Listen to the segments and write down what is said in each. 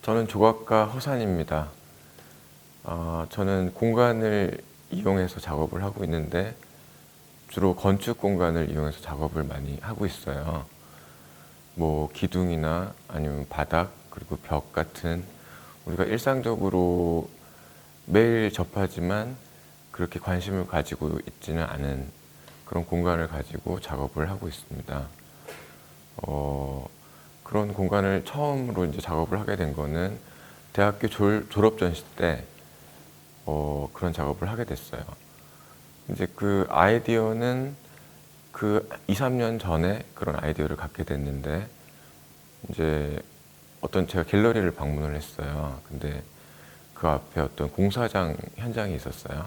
저는 조각가 허산입니다. 저는 공간을 이용해서 작업을 하고 있는데 주로 건축 공간을 이용해서 작업을 많이 하고 있어요. 뭐 기둥이나 아니면 바닥 그리고 벽 같은 우리가 일상적으로 매일 접하지만 그렇게 관심을 가지고 있지는 않은 그런 공간을 가지고 작업을 하고 있습니다. 그런 공간을 처음으로 이제 작업을 하게 된 거는 대학교 졸업 전시 때 그런 작업을 하게 됐어요. 이제 그 아이디어는 그 2, 3년 전에 그런 아이디어를 갖게 됐는데 이제 어떤 제가 갤러리를 방문을 했어요. 근데 그 앞에 어떤 공사장 현장이 있었어요.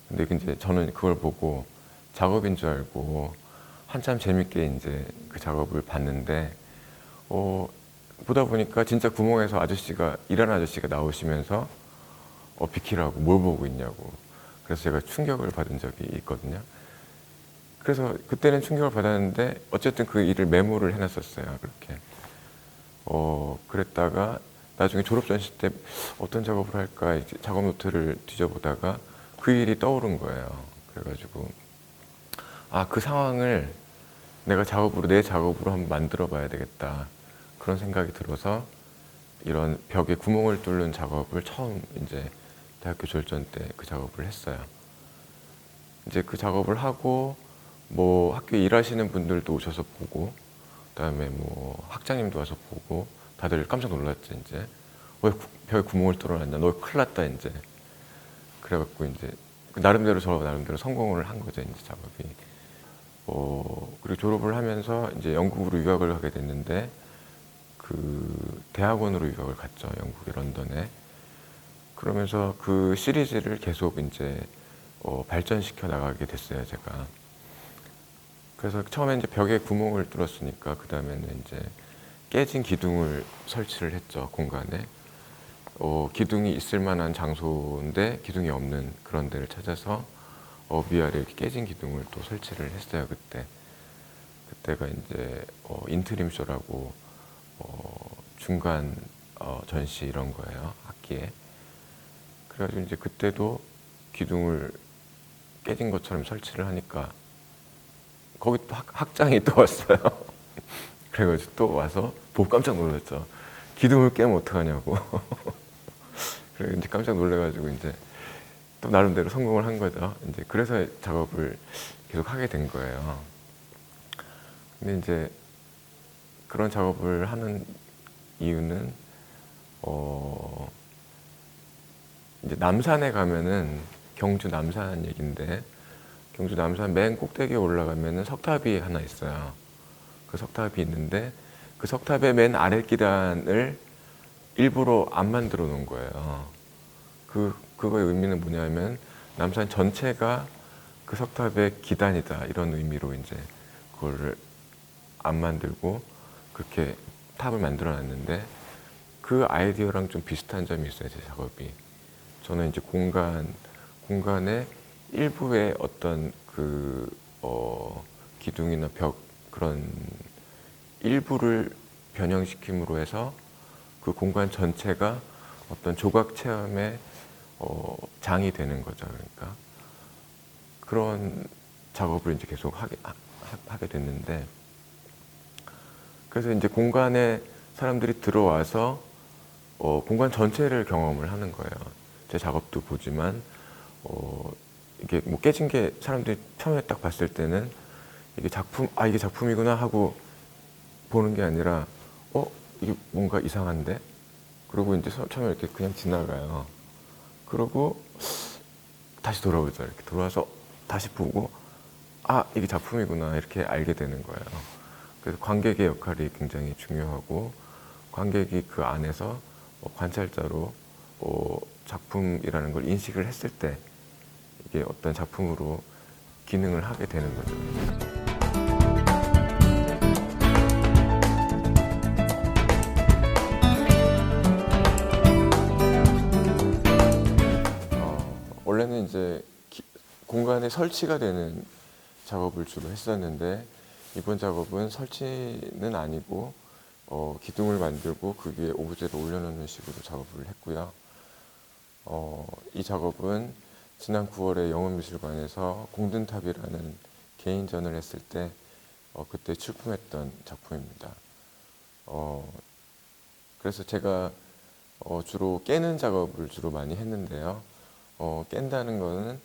근데 이제 저는 그걸 보고 작업인 줄 알고 한참 재밌게 이제 그 작업을 봤는데 보다 보니까 진짜 구멍에서 일하는 아저씨가 나오시면서 비키라고 뭘 보고 있냐고. 그래서 제가 충격을 받은 적이 있거든요. 그래서 그때는 충격을 받았는데 어쨌든 그 일을 메모를 해놨었어요. 그렇게. 그랬다가 나중에 졸업 전시 때 어떤 작업을 할까 이제 작업 노트를 뒤져보다가 그 일이 떠오른 거예요. 그래가지고 그 상황을 내 작업으로 한번 만들어 봐야 되겠다. 그런 생각이 들어서 이런 벽에 구멍을 뚫는 작업을 처음 이제 대학교 졸전 때 그 작업을 했어요. 이제 그 작업을 하고 뭐 학교에 일하시는 분들도 오셔서 보고 그다음에 뭐 학장님도 와서 보고 다들 깜짝 놀랐죠. 이제 왜 벽에 구멍을 뚫어놨냐, 너 큰일 났다 이제. 그래갖고 이제 저 나름대로 성공을 한 거죠. 이제 작업이. 그리고 졸업을 하면서 이제 영국으로 유학을 가게 됐는데 그 대학원으로 유학을 갔죠. 영국의 런던에. 그러면서 그 시리즈를 계속 이제 발전시켜 나가게 됐어요. 제가. 그래서 처음에 이제 벽에 구멍을 뚫었으니까 그 다음에는 이제 깨진 기둥을 설치를 했죠. 공간에. 기둥이 있을 만한 장소인데 기둥이 없는 그런 데를 찾아서 위아래 이렇게 깨진 기둥을 또 설치를 했어요. 그때가 이제 인트림 쇼라고 중간 전시 이런 거예요. 학기에. 그래가지고 이제 그때도 기둥을 깨진 것처럼 설치를 하니까 거기 또 학장이 또 왔어요. 그래가지고 또 와서 보고 깜짝 놀랐죠. 기둥을 깨면 어떡하냐고. 그래 이제 깜짝 놀래가지고 이제 또 나름대로 성공을 한 거죠. 이제 그래서 작업을 계속 하게 된 거예요. 근데 이제 그런 작업을 하는 이유는 이제 남산에 가면은 경주 남산 얘긴데 경주 남산 맨 꼭대기에 올라가면은 석탑이 하나 있어요. 그 석탑이 있는데 그 석탑의 맨 아래 계단을 일부러 안 만들어 놓은 거예요. 그거의 의미는 뭐냐면 남산 전체가 그 석탑의 기단이다 이런 의미로 이제 그거를 안 만들고 그렇게 탑을 만들어 놨는데 그 아이디어랑 좀 비슷한 점이 있어요. 제 작업이. 저는 이제 공간의 일부의 어떤 기둥이나 벽 그런 일부를 변형시킴으로 해서 그 공간 전체가 어떤 조각 체험의 장이 되는 거죠. 그러니까 그런 작업을 이제 계속 하게 됐는데 그래서 이제 공간에 사람들이 들어와서 공간 전체를 경험을 하는 거예요. 제 작업도 보지만 이게 뭐 깨진 게 사람들이 처음에 딱 봤을 때는 이게 작품이구나 하고 보는 게 아니라 이게 뭔가 이상한데? 그러고 이제 처음에 이렇게 그냥 지나가요. 그러고 다시 돌아오죠. 이렇게 돌아와서 다시 보고 이게 작품이구나 이렇게 알게 되는 거예요. 그래서 관객의 역할이 굉장히 중요하고 관객이 그 안에서 관찰자로 작품이라는 걸 인식을 했을 때 이게 어떤 작품으로 기능을 하게 되는 거죠. 원래는 이제 공간에 설치가 되는 작업을 주로 했었는데 이번 작업은 설치는 아니고 기둥을 만들고 그 위에 오브제를 올려놓는 식으로 작업을 했고요. 이 작업은 지난 9월에 영훈미술관에서 공든탑이라는 개인전을 했을 때 그때 출품했던 작품입니다. 그래서 제가 주로 깨는 작업을 주로 많이 했는데요. 깬다는 거는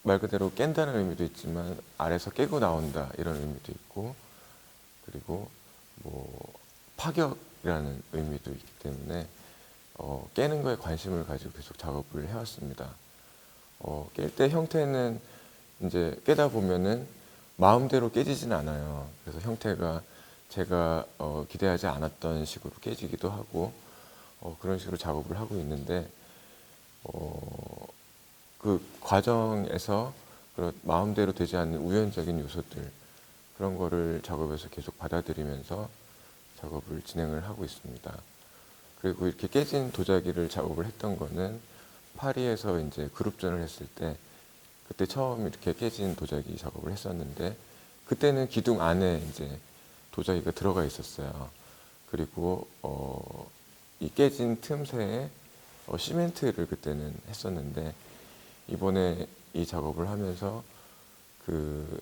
말 그대로 깬다는 의미도 있지만 아래서 깨고 나온다 이런 의미도 있고, 그리고 뭐 파격이라는 의미도 있기 때문에 깨는 거에 관심을 가지고 계속 작업을 해왔습니다. 깰 때 형태는 이제 깨다 보면은 마음대로 깨지진 않아요. 그래서 형태가 제가 기대하지 않았던 식으로 깨지기도 하고 그런 식으로 작업을 하고 있는데 그 과정에서 그런 마음대로 되지 않는 우연적인 요소들, 그런 거를 작업에서 계속 받아들이면서 작업을 진행을 하고 있습니다. 그리고 이렇게 깨진 도자기를 작업을 했던 거는 파리에서 이제 그룹전을 했을 때 그때 처음 이렇게 깨진 도자기 작업을 했었는데, 그때는 기둥 안에 이제 도자기가 들어가 있었어요. 그리고 이 깨진 틈새에 시멘트를 그때는 했었는데, 이번에 이 작업을 하면서 그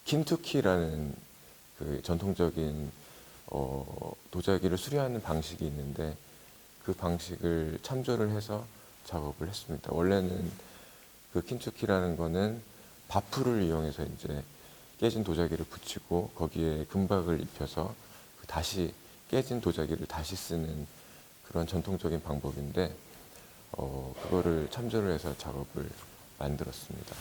킨투키라는 그 전통적인 도자기를 수리하는 방식이 있는데, 그 방식을 참조를 해서 작업을 했습니다. 원래는 그 킨투키라는 거는 바풀을 이용해서 이제 깨진 도자기를 붙이고 거기에 금박을 입혀서 다시 깨진 도자기를 다시 쓰는 그런 전통적인 방법인데, 그거를 참조를 해서 작업을 만들었습니다.